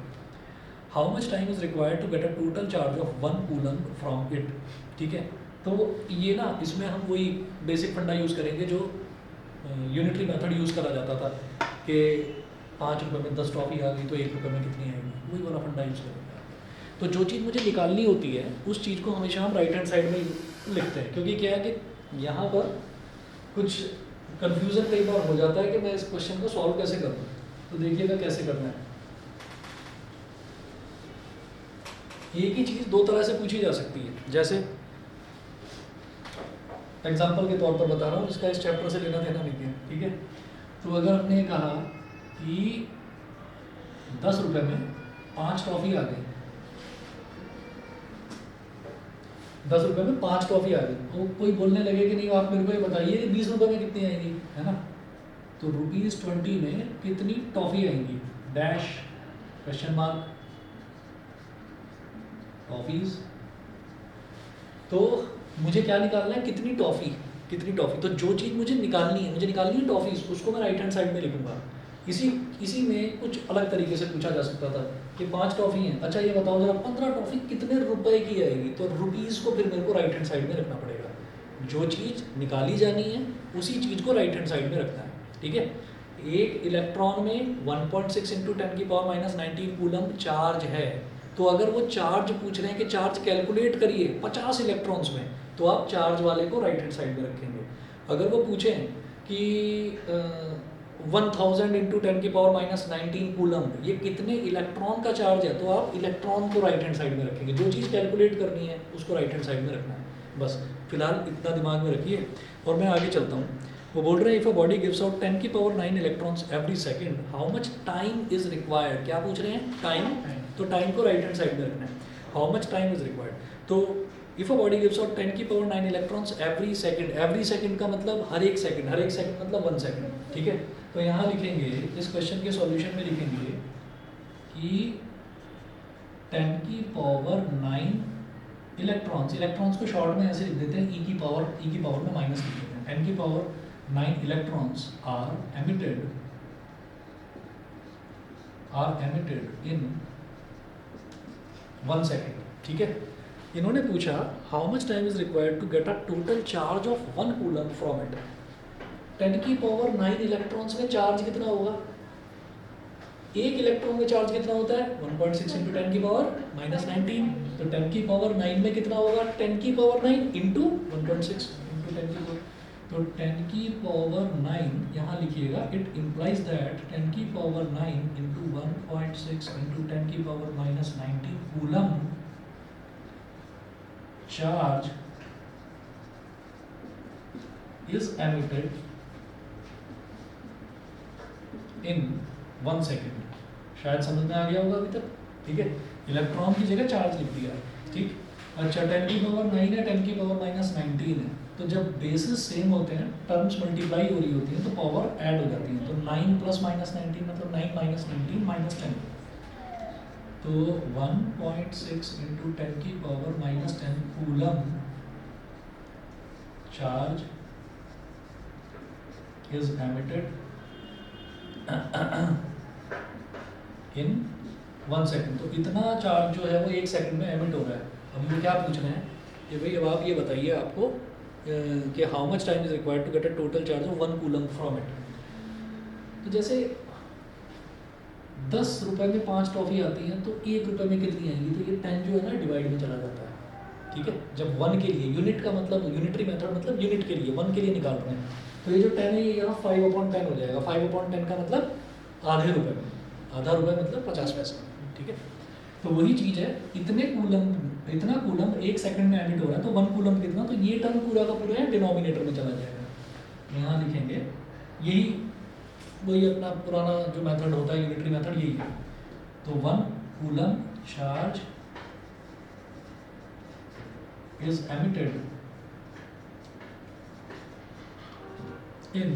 how much time is required to get a total charge of 1 coulomb from it, ठीक है। तो ये ना इसमें हम वही बेसिक फंडा यूज़ करेंगे जो यूनिटरी मेथड यूज़ करा जाता था कि 5 रुपये में 10 टॉफ़ी आ गई तो 1 रुपये में कितनी आएगी, वही वाला फंडा यूज़ करेंगे। तो जो चीज़ मुझे निकालनी होती है उस चीज़ को हमेशा हम राइट हैंड साइड में लिखते हैं, क्योंकि क्या है कि यहाँ पर कुछ कन्फ्यूज़न कई बार हो जाता है कि मैं इस क्वेश्चन को सॉल्व कैसे करूँ। तो देखिएगा कैसे करना है। एक ही चीज़ दो तरह से पूछी जा सकती है, जैसे एग्जाम्पल के तौर पर बता रहा हूँ, इसका इस चैप्टर से लेना देना नहीं है, ठीक है। तो अगर हमने कहा कि 10 रुपये में 5 टॉफ़ी आ गई, 10 रुपये में 5 टॉफ़ी आ गई, तो कोई बोलने लगे कि नहीं आप मेरे को ये बताइए कि 20 रुपये में कितनी आएंगी, है ना। तो ₹20 में कितनी टॉफ़ी आएंगी, डैश क्वेश्चन मार्क टॉफ़ीज़। तो मुझे क्या निकालना है, कितनी टॉफ़ी, कितनी टॉफ़ी। तो जो चीज़ मुझे निकालनी है टॉफ़ीज़, उसको मैं राइट हैंड साइड में लिखूंगा। इसी में कुछ अलग तरीके से पूछा जा सकता था कि 5 टॉफ़ी हैं, अच्छा ये बताओ जरा 15 टॉफ़ी कितने रुपए की आएगी। तो रुपीज़ को फिर मेरे को राइट हैंड साइड में रखना पड़ेगा। जो चीज़ निकाली जानी है उसी चीज़ को राइट हैंड साइड में रखना है, ठीक है। एक इलेक्ट्रॉन में 1.6 × 10⁻⁻19 कूलम चार्ज है। तो अगर वो चार्ज पूछ रहे हैं कि चार्ज कैलकुलेट करिए 50 इलेक्ट्रॉन्स में, तो आप चार्ज वाले को राइट हैंड साइड में रखेंगे। अगर वो पूछें कि 1000 × 10⁻⁻19 कूलम ये कितने इलेक्ट्रॉन का चार्ज है, तो आप इलेक्ट्रॉन को राइट हैंड साइड में रखेंगे। जो चीज़ कैलकुलेट करनी है उसको राइट हैंड साइड में रखना है। बस फिलहाल इतना दिमाग में रखिए और मैं आगे चलता हूँ। वो बोल रहे हैं if a body gives out 10⁹ electrons every second, how much time is required. क्या पूछ रहे हैं, टाइम। तो टाइम को राइट हैंड साइड में रखना है। How much time is required, तो if a body gives out 10⁹ electrons every second का मतलब हर एक सेकेंड मतलब 1 सेकेंड, ठीक है। तो यहाँ लिखेंगे, इस क्वेश्चन के सॉल्यूशन में लिखेंगे कि 10⁹ इलेक्ट्रॉन्स को शॉर्ट में ऐसे लिख देते हैं, ई की पावर में माइनस लिख देते हैं। 10⁹ electrons are emitted in 1 second, ठीक है। इन्होंने पूछा how much time is required to get a total charge of 1 coulomb from it. 10⁹ electrons में चार्ज कितना होगा, एक इलेक्ट्रॉन में चार्ज कितना होता है 1.6 × 10⁻⁻19। तो 10⁹ में कितना होगा 10⁹ इंटू 1.6 इंटू 10⁹। तो 10⁹ यहाँ लिखिएगा, it implies that 10⁹ into 1.6 into 10⁻⁻19 coulomb charge is emitted in 1 second. शायद समझ में आ गया होगा अभी तक, ठीक है। इलेक्ट्रॉन की जगह चार्ज लिख दिया, ठीक। अच्छा 10⁹ है, 10⁻⁻19 है, तो जब बेसिस सेम होते हैं, टर्म्स मल्टीप्लाई हो रही होती हैं, तो पावर ऐड हो जाती है। तो 9 + -19 मतलब 9 - 19 -10। तो 1.6 into 10⁻⁻10 coulomb charge is emitted in 1 second. तो इतना चार्ज जो है वो 1 सेकेंड में एमिट हो रहा है। अब ये क्या पूछ रहे हैं कि भाई अब आप ये बताइए आपको कि how much time is required to get a total charge of 1 coulomb from it. तो जैसे 10 रुपये में 5 टॉफ़ी आती हैं, तो 1 रुपये में कितनी आएंगी, तो ये 10 जो है ना डिवाइड में चला जाता है, ठीक है। जब 1 के लिए यूनिट का मतलब यूनिटरी मेथड मतलब यूनिट के लिए 1 के लिए निकाल रहे हैं, तो ये जो 10 है ये यहाँ 5/10 हो जाएगा। 5/10 का मतलब आधे रुपये में, आधा रुपये मतलब 50 पैसे, ठीक है। तो वही चीज़ है, इतना कूलम 1 सेकंड में एमिट हो रहा है, तो 1 कूलम कितना, तो ये टर्म पूरा का पूरा है डिनोमिनेटर में चला जाएगा। यहाँ लिखेंगे यही वही अपना पुराना जो मेथड होता है यूनिटरी मेथड यही है। तो 1 coulomb charge is emitted in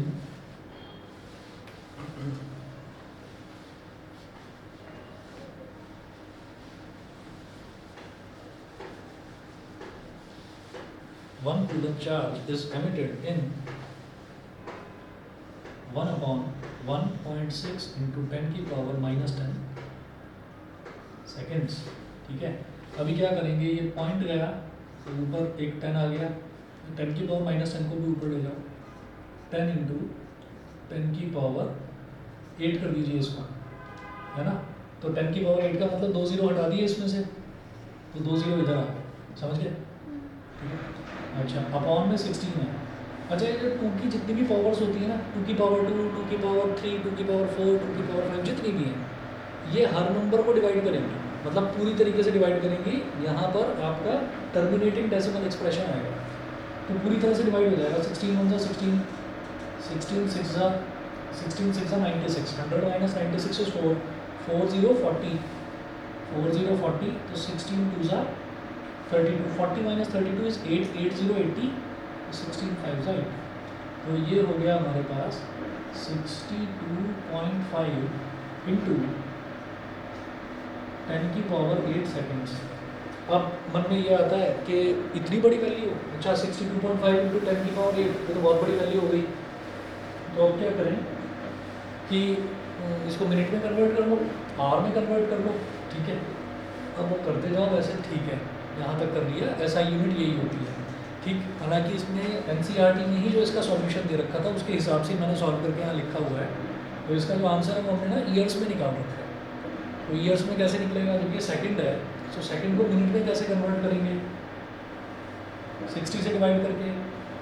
1 coulomb charge is emitted in 1/1.6 into 10⁻⁻10 seconds. ठीक है, अभी क्या करेंगे, ये पॉइंट गया तो ऊपर एक 10 आ गया, 10 की पावर -10 को भी ऊपर ले जाओ, 10 इंटू 10 की पावर 8 कर दीजिए इसको, है ना। तो 10 की पावर 8 का मतलब 2 जीरो हटा दिए इसमें से, तो 2 जीरो इधर आ गए, समझ गए। ठीक है, अच्छा अपॉन में 16 है। अच्छा ये जो 2 की जितनी भी पावर्स होती है ना, 2 की पावर 2, 2 की पावर 3, 2 की पावर 4, 2 की पावर 5, जितनी भी हैं, ये हर नंबर को डिवाइड करेंगे, मतलब पूरी तरीके से डिवाइड करेंगी। यहाँ पर आपका टर्मिनेटिंग डेसिमल एक्सप्रेशन आएगा, तो पूरी तरह से डिवाइड हो जाएगा। 16 1 16, 16 6 16 6 96, 100 - 96 is 4, 4 0 40, 4 0 40, तो 16 2 32, 40 - 32 is 8, 8 0 80, 16 5 8। तो ये हो गया हमारे पास 62.5 इंटू 10 की पावर 8 सेकेंड्स। अब मन में ये आता है कि इतनी बड़ी वैल्यू, अच्छा 62.5 इंटू 10 की पावर 8, ये तो बहुत बड़ी वैल्यू हो गई। तो अब क्या करें कि इसको मिनट में कन्वर्ट कर लो, आवर में कन्वर्ट कर लो। ठीक है, अब वो करते जाओ, वैसे ठीक है, यहाँ तक कर लिया, ऐसा यूनिट यही होती है। ठीक, हालांकि इसमें NCERT में ही जो इसका सॉल्यूशन दे रखा था उसके हिसाब से मैंने सॉल्व करके यहाँ लिखा हुआ है। तो इसका जो आंसर है वो हमने ना ईयर्स में निकाल रखा है। तो ईयर्स में कैसे निकलेगा, जब ये सेकंड है तो सेकंड को मिनट में कैसे कन्वर्ट करेंगे, 60 से डिवाइड करके।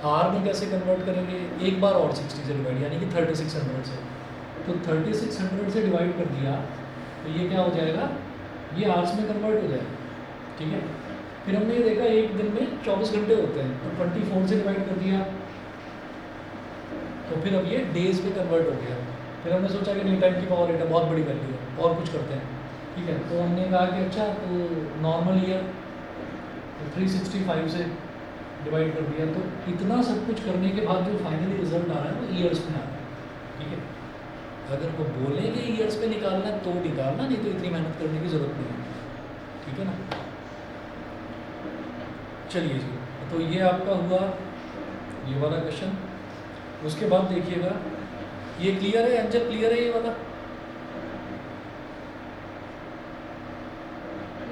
आर में कैसे कन्वर्ट करेंगे, एक बार और 60 से डिवाइड, यानी कि 3600 से। तो 3600 से डिवाइड कर दिया तो ये क्या हो जाएगा, ये आवर्स में कन्वर्ट हो जाएगा। ठीक है, फिर हमने ये देखा एक दिन में 24 घंटे होते हैं, तो 24 से डिवाइड कर दिया, तो फिर अब ये डेज में कन्वर्ट हो गया। फिर हमने सोचा कि नहीं 10 की पावर 8 है, बहुत बड़ी वैल्यू है, और कुछ करते हैं। ठीक है, तो हमने कहा कि अच्छा तो नॉर्मल ईयर, तो 365 से डिवाइड कर दिया। तो इतना सब कुछ करने के बाद जो फाइनली रिजल्ट आ रहा है वो ईयर्स में आ रहा है। ठीक है, अगर वो बोलेंगे ईयर्स पे निकालना है तो निकालना, नहीं तो इतनी मेहनत करने की ज़रूरत नहीं है। ठीक है ना, चलिए जी, तो ये आपका हुआ ये वाला क्वेश्चन। उसके बाद देखिएगा, ये क्लियर है एंजल, क्लियर है ये वाला?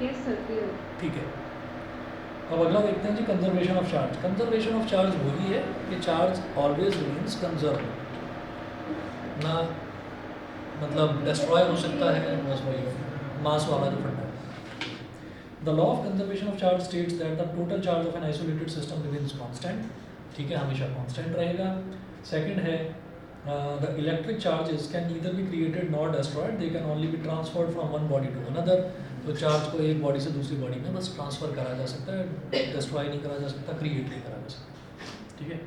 Yes sir, clear. ठीक है, अब अगला देखते हैं जी, conservation of charge. Conservation of charge वही है कि चार्ज ऑलवेज रिमेन्स कंजर्व, ना मतलब डिस्ट्रॉय हो सकता है, बस वही मास वाला जो फंडा है। The law of conservation of charge states that the total charge of an isolated system remains constant. ठीक है, हमेशा कांस्टेंट रहेगा। सेकंड है the electric charges can neither be created nor destroyed, they can only be transferred from one body to another. तो charge को एक body से दूसरी बॉडी में बस ट्रांसफ़र करा जा सकता है, डिस्ट्रॉय नहीं करा जा सकता, क्रिएट नहीं करा जा सकता। ठीक है,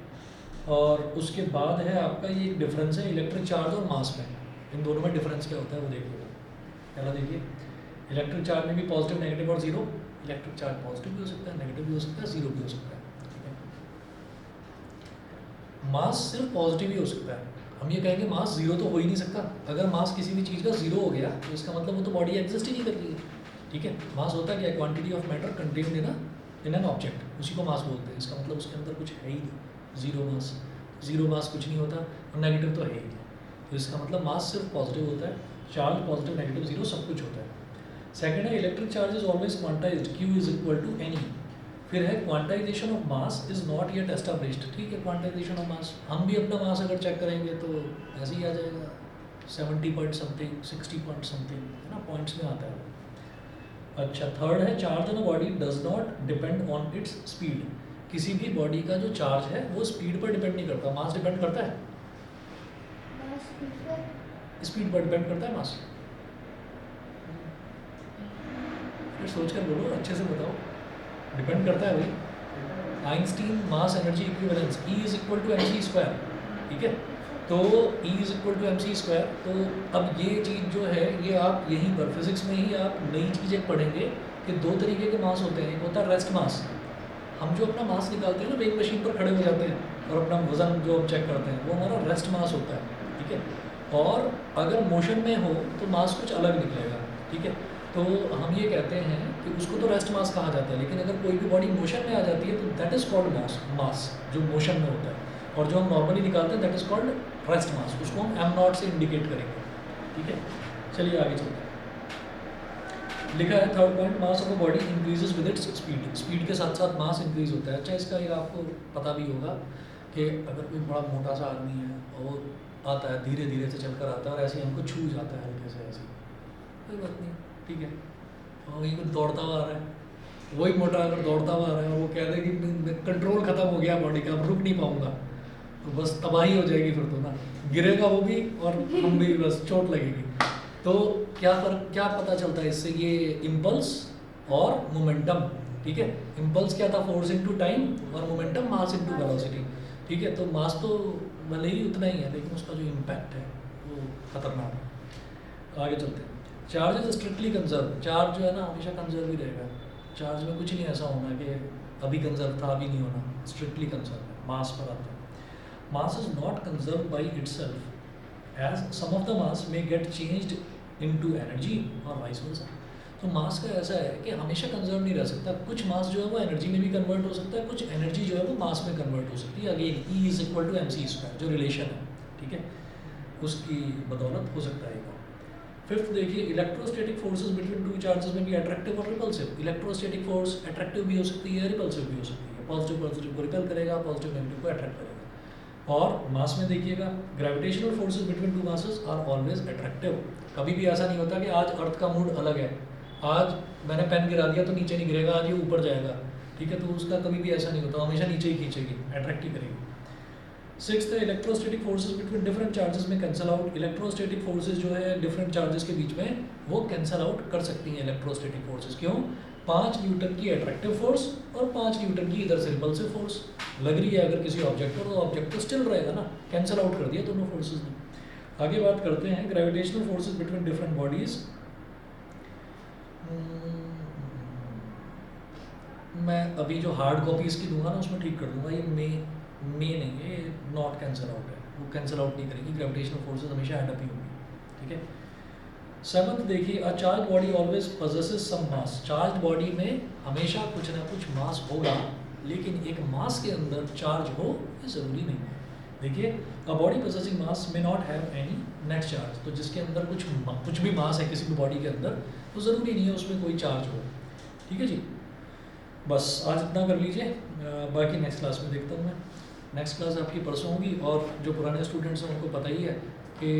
और उसके बाद है आपका ये एक डिफरेंस है इलेक्ट्रिक चार्ज और मास में। इन दोनों में डिफरेंस क्या होता है वो देख लो। पहला देखिए, इलेक्ट्रिक चार्ज में भी पॉजिटिव, नेगेटिव और जीरो। इलेक्ट्रिक चार्ज पॉजिटिव भी हो सकता है, नेगेटिव भी हो सकता है, जीरो भी हो सकता है। ठीक है, मास सिर्फ पॉजिटिव ही हो सकता है। हम ये कहेंगे मास जीरो तो हो ही नहीं सकता। अगर मास किसी भी चीज़ का जीरो हो गया तो इसका मतलब वो तो बॉडी एग्जिस्ट ही नहीं कर रही है। ठीक है, मास होता है क्या, quantity of matter contained in an object, उसी को मास बोलते हैं। इसका मतलब उसके अंदर कुछ है ही नहीं, जीरो मास। जीरो मास कुछ नहीं होता और नेगेटिव तो है ही नहीं। तो इसका मतलब मास सिर्फ पॉजिटिव होता है, चार्ज पॉजिटिव, नेगेटिव, जीरो सब कुछ होता है। सेकंड है electric charge is always quantized, Q is equal to N E. फिर है quantization of mass is not yet established. ठीक है, क्वांटाइजेशन ऑफ मास, हम भी अपना मास अगर चेक करेंगे तो ऐसे ही आ जाएगा 70 पॉइंट समथिंग, 60 पॉइंट समथिंग, है ना, पॉइंट्स में आता है। अच्छा, थर्ड है charge on a body does not depend on its speed. किसी भी बॉडी का जो चार्ज है वो स्पीड पर डिपेंड नहीं करता, मास डिपेंड करता है, स्पीड पर डिपेंड करता है मास। फिर सोच कर बोलो, अच्छे से बताओ, डिपेंड करता है भाई। Einstein mass energy equivalence E is equal to mc²। ठीक है, तो E is equal to mc²। तो अब ये चीज़ जो है ये आप यहीं पर फिजिक्स में ही आप नई चीज़ें पढ़ेंगे कि दो तरीके के मास होते हैं। एक होता है रेस्ट मास, हम जो अपना मास निकालते हैं ना, वेइंग मशीन पर खड़े हो जाते हैं और अपना वजन जो हम चेक करते हैं वो हमारा रेस्ट मास होता है। ठीक है, और अगर मोशन में हो तो मास कुछ अलग निकलेगा। ठीक है, तो हम ये कहते हैं कि उसको तो रेस्ट मास कहा जाता है, लेकिन अगर कोई भी बॉडी मोशन में आ जाती है तो दैट इज़ कॉल्ड मास, जो मोशन में होता है। और जो हम नॉर्मली निकालते हैं that is called rest mass, उसको हम m0 से इंडिकेट करेंगे। ठीक है, चलिए आगे चलते हैं। लिखा है third point, mass of a body increases with its speed. Speed के साथ साथ मास इंक्रीज होता है। अच्छा, इसका एक आपको पता भी होगा कि अगर कोई बड़ा मोटा सा आदमी है और वो आता है धीरे धीरे से चलकर आता है और ऐसे ही हमको छू जाता है हल्के से, ऐसे कोई बात नहीं, ठीक है, और वहीं कुछ दौड़ता हुआ आ रहा है, वही मोटा अगर दौड़ता हुआ आ रहा है और वो कह दे कि कंट्रोल खत्म हो गया बॉडी का, अब रुक नहीं पाऊंगा, तो बस तबाही हो जाएगी फिर तो ना, गिरेगा वो भी और हम भी, बस चोट लगेगी। तो क्या फर्क, क्या पता चलता है इससे, ये इम्पल्स और मोमेंटम, ठीक है। इम्पल्स क्या था, फोर्स इनटू टाइम, और मोमेंटम मास इनटू वेलोसिटी, ठीक है। तो मास तो भले ही उतना ही है लेकिन उसका जो इम्पैक्ट है वो खतरनाक है। आगे चलते हैं। Charge is strictly conserve. Charge जो है ना हमेशा कंजर्व ही रहेगा। चार्ज में कुछ नहीं ऐसा होना कि अभी कंजर्व था अभी नहीं होना, स्ट्रिक्टली कंजर्व है। मास पर आता है, mass is not conserve by itself as some of the mass may get changed into energy और वाइस वर्सा। तो मास का ऐसा है कि हमेशा कंजर्व नहीं रह सकता। कुछ मास जो है वो एनर्जी में भी कन्वर्ट हो सकता है, कुछ एनर्जी जो है वो मास में कन्वर्ट हो सकती है। Again E is equal to MC square, जो रिलेशन है, ठीक है, उसकी बदौलत हो सकता है। फिफ्थ देखिए, electrostatic forces between two charges में भी अट्रैक्टिव और रिपल्सिव। इलेक्ट्रोस्टैटिक फोर्स अट्रैक्टिव भी हो सकती है, रिपल्सिव भी हो सकती है। पॉजिटिव पॉजिटिव को रिपेल करेगा, पॉजिटिव नेगेटिव को अट्रैक्ट करेगा। और मास में देखिएगा, gravitational forces between two masses are always attractive. कभी भी ऐसा नहीं होता कि आज अर्थ का मूड अलग है, आज मैंने पेन गिरा दिया तो नीचे नहीं गिरेगा, आज ये ऊपर जाएगा, ठीक है, तो उसका कभी भी ऐसा नहीं होता, हमेशा नीचे ही खींचेगी, अट्रैक्ट ही करेगी। सिक्स्थ है, electrostatic forces between different charges में कैंसल आउट। इलेक्ट्रोस्टैटिक फोर्सेस जो है डिफरेंट चार्जेस के बीच में वो कैंसल आउट कर सकती हैं इलेक्ट्रोस्टैटिक फोर्सेस। क्यों? 5 न्यूटन की अट्रैक्टिव फोर्स और 5 न्यूटन की इधर से रिपल्सिव फोर्स लग रही है अगर किसी ऑब्जेक्ट पर, तो ऑब्जेक्ट तो स्टिल रहेगा ना, कैंसल आउट कर दिया दोनों फोर्सेस ने। आगे बात करते हैं gravitational forces between different bodies. मैं अभी जो हार्ड कॉपी इसकी दूंगा ना उसमें ठीक कर दूंगा, ये मे नहीं है, ये नॉट कैंसिल आउट है, वो कैंसिल आउट नहीं करेगी, ग्रेविटेशनल फोर्सेस हमेशा एड अप ही होंगी, ठीक है। सेवंथ देखिए, a charge body always possesses some mass. Charge body में हमेशा कुछ ना कुछ मास होगा, लेकिन एक मास के अंदर चार्ज हो ये ज़रूरी नहीं है। देखिए, a body possessing mass may not have any net charge. तो जिसके अंदर कुछ भी मास है किसी भी बॉडी के अंदर, तो ज़रूरी नहीं है उसमें कोई चार्ज हो, ठीक है जी। बस आज इतना कर लीजिए, बाकी नेक्स्ट क्लास में देखता हूँ मैं। नेक्स्ट क्लास आपकी परसों होगी, और जो पुराने स्टूडेंट्स हैं उनको पता ही है कि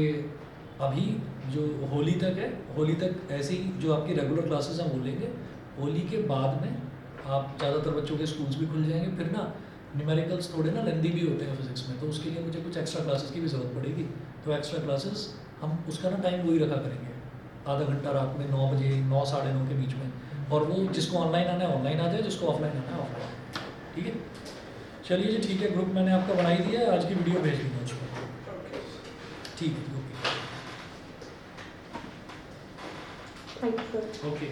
अभी जो होली तक है, होली तक ऐसे ही जो आपकी रेगुलर क्लासेस हैं वो लेंगे। होली के बाद में आप ज़्यादातर बच्चों के स्कूल्स भी खुल जाएंगे, फिर ना न्यूमेरिकल्स थोड़े ना लेंदी भी होते हैं फिजिक्स में, तो उसके लिए मुझे कुछ एक्स्ट्रा क्लासेस की भी ज़रूरत पड़ेगी। तो एक्स्ट्रा क्लासेस हम उसका ना टाइम वही रखा करेंगे, आधा घंटा रात में 9 बजे 9 साढ़े 9 के बीच में, और वो जिसको ऑनलाइन आना है ऑनलाइन आ जाए, जिसको ऑफलाइन आना है ऑफलाइन, ठीक है। चलिए जी, ठीक है, ग्रुप मैंने आपका बनाई दिया है, आज की वीडियो भेज दी मुझको, ठीक है, थैंक यू सर। ओके।